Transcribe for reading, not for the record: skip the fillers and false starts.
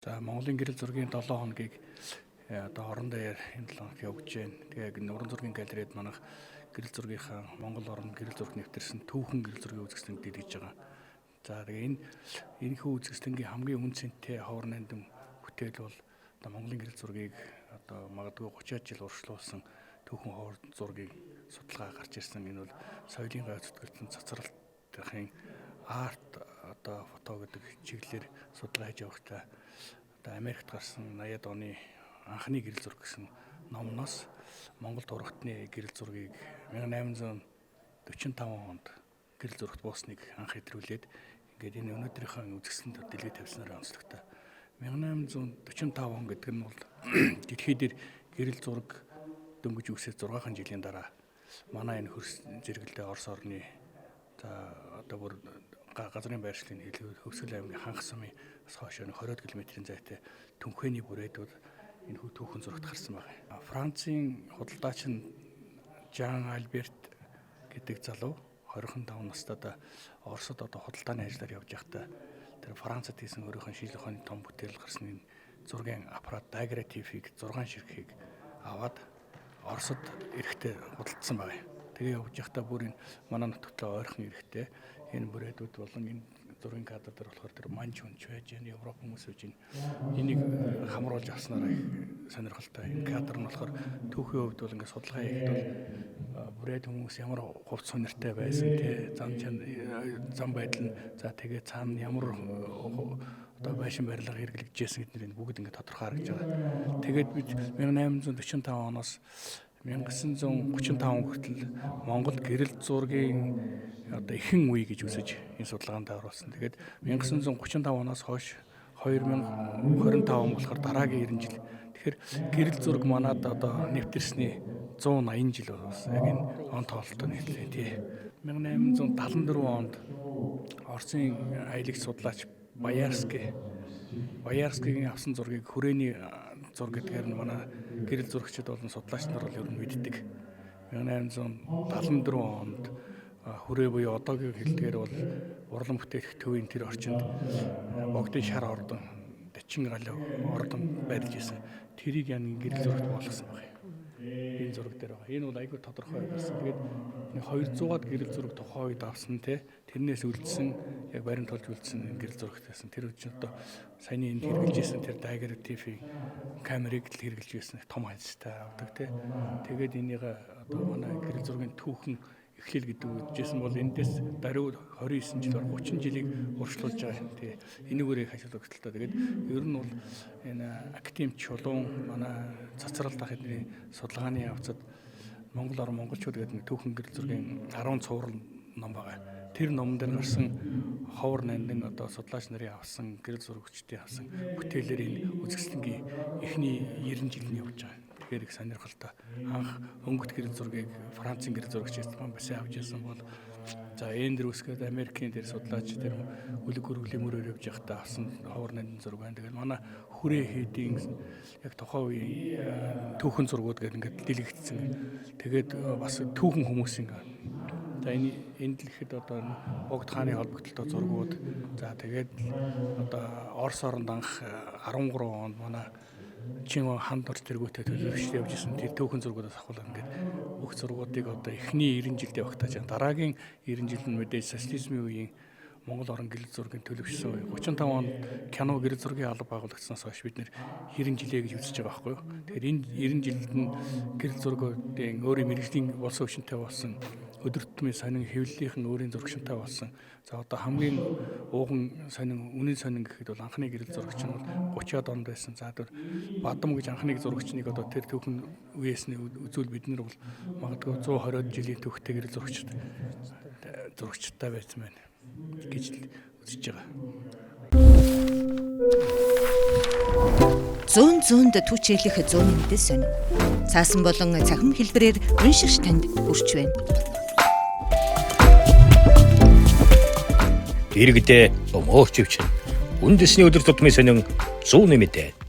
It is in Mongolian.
За Монголын гэрэл зургийн 7 хоногийг одоо орон даяар энэ 7 хоног явж байна. Тэгээ яг уран зургийн галерейд манайх гэрэл зургийнхаа Монгол орон гэрэл зураг нэвтэрсэн түүхэн гэрэл зургийн үзэсгэлэнг дэлгэж байгаа. За тэгээ энэхүү үзэсгэлэнгийн хамгийн үнцэнтэй ховор нандин бүтээл бол одоо Монголын гэрэл зургийг одоо магадгүй 30 жил уршлуулсан түүхэн ховор зургийг судалгаа гарч ирсэн. Энэ бол соёлын гай зүтгэлтэн цацралтын арт одоо фото гэдэг чиглэлээр судалгаа хийж явахдаа одоо Америкт гарсан 80-ад оны анхны гэрэл зураг гэсэн номноос Монгол урагтны гэрэл зургийг 1845 онд гэрэл зурагт буусныг анх хэдрүүлээд ингээд энэ өнөөдрийнхөө үзэсгэлэнт дэлгэж тавьснаар онцлогтой. 1845 он гэдэг нь бол дэлхий дээр гэрэл зураг дөнгөж үсээ 6 жилийн дараа манай энэ хөрс зэрэгэлдээ Орос орны одоо бүр газрын байршлын Хөвсгөл аймгийн Ханх сумын хойш 20 км-ийн зайтай Түнхээний бүрээдүүд энэ түүхэн зурагт гарсан байна. Францын худалдаач Жан Альберт гэдэг залуу 25 настайдаа Оросод одоо худалдааны ажиллаар явж байхдаа тэр Францад хийсэн өөрийнхөө шийдэл ухааны том бүтээл гарсан энэ зургийн аппарат дагратифийг 6 ширхгийг аваад Оросод эрэхтэй худалдсан байна. Тэгээ явж байхдаа бүр энэ манай нутагтай ойрхон эрэхтэй энэ бүрээдүүд болон энэ зургийн кадр дээр болохоор тэр манж хүнч байж энэ Европ хүмүүс үж энийг хамруулж авснараа их сонирхолтой. Энэ кадр нь болохоор түүхийн хувьд бол ингээд судалгаа хийхэд бол бүрээд хүмүүс ямар хувц сониртай байсан те зам байдал нь за тэгээ цаана ямар одоо байшин барилга хэрэглэгдэжсэн гэднийг бүгд ингээд тодорхой харагдж байгаа. Тэгээд бид 1845 оноос 1935 хүртэл Монгол гэрэл зургийн одоо ихэнх үе гэж үзэж энэ судалгаанд оруулсан. Тэгээд 1935 оноос хойш 2025 он болохоор дараагийн 90 жил. Тэгэхээр гэрэл зураг манад одоо нэвтэрсний 180 жил болсон. Яг энэ он тоололтоо нийтлээ тий. 1874 онд Оросын аялагч судлаач Боярскигийн авсан зургийг хүрээний зураг гэдгээр нь манай гэрэл зурагчид болон судлаач нар бол ер нь мэддэг. 1874 онд хүрээ буюу одоогийн хэлдгээр бол урлан бүтээх төвийн тэр орчинд богдын шар ордон, Дачин галуу ордон барьж исэн. Тэрийг яны гэрэл зурагт болгосон байна. Энэ зураг дээр байгаа. Энэ бол айгүй тодорхой байсан. Тэгээд 200-аад гэрэл зураг тухайн үед авсан те тэрнээс үлдсэн яг баримт толж үлдсэн гэрэл зурагт байсан. Тэр үчи одоо саяны энд хэрэгжилж исэн тэр дагратифийн камерыг л хэрэгжилж байсан том хайлттай авдаг те. Тэгээд энийг одоо манай гэрэл зургийн түүхэн эхлэл гэдэг үгжсэн бол эндээс даруй 29 жил 30 жилийг урьдчилуулж байгаа. Тэгээ энүүгээр их ажил өгтөлтэй. Тэгээд ер нь бол энэ академич чулуун манай цацралт ах эдний судалгааны явцад Монгол орон монголчууд гэдэг нэг түүхэн гэрэл зургийн 10 цуврал ном байгаа. Тэр номон дээр гарсан ховор нандин одоо судлаач нарын авсан гэрэл зурагчдын авсан бүтээлээр энэ үзэсгэлэнгийн эхний 90 жил нь явж байгаа. Тэгэхээр их сонирхолтой. Анх өнгөт гэрэл зургийг Францын гэрэл зурагч Стефан Баси авч ирсэн бол за Эндрюсгээд Америкийн тэр судлаач тэр үлэг хөргөлийн мөрөөр явж байхдаа авсан ховор нандин зураг байна. Тэгээд манай хүрээ хийдийн яг тухайн үеийн түүхэн зургууд гэдэг ингээд дэлгэгдсэн. Тэгээд бас түүхэн хүмүүсийн за энэ дэлгэхэд одоо Богд хааны холбогдлолтой зургууд за тэгээд одоо Орос оронд анх 13 онд манай Чин ханд орч тэргүүтээ төлөвлөж явж исэн тэр түүхэн зургуудаас авахлаа ингээд бүх зургуудыг одоо эхний 90 жилдээ багтааж байгаа. Дараагийн 90 жил нь мэдээж социализмын үеийн Монгол орон гэрэл зургийн төлөвшсөн үе. 35 онд кино гэрэл зургийн алба байгуулагдсанаас хойш бид нэр 90 жилээ гэж үзэж байгаа байхгүй юу. Тэгэхээр энэ 90 жилд нь гэрэл зургуудын өөрийн мэргэжлийн болсон өвчнөй болсон өдөр тутмын сонин хэвлэлийнхэн өөрийн зурагчтай болсон. За одоо хамгийн ууган сонин үнэн сонин гэхэд бол анхны гэрэл зурагч нь бол 30-аад онд байсан. За тэр Бадам гэж анхны зурагчныг одоо тэр түүхэн үеэс нь үзүүл бид нар бол магадгүй 120 жилийн түүхтэй гэрэл зурагчтай байсан байна гэж үзэж байгаа. Зүүнд түчээлэх зүүнний мэдээ сонь. Цаасан болон цахим хэлбэрээр уншигч танд хүрч байна. Иргэдээ өмөөч өвчин. Үндэсний өдөр тутмын сонин зүүнний мэдээ.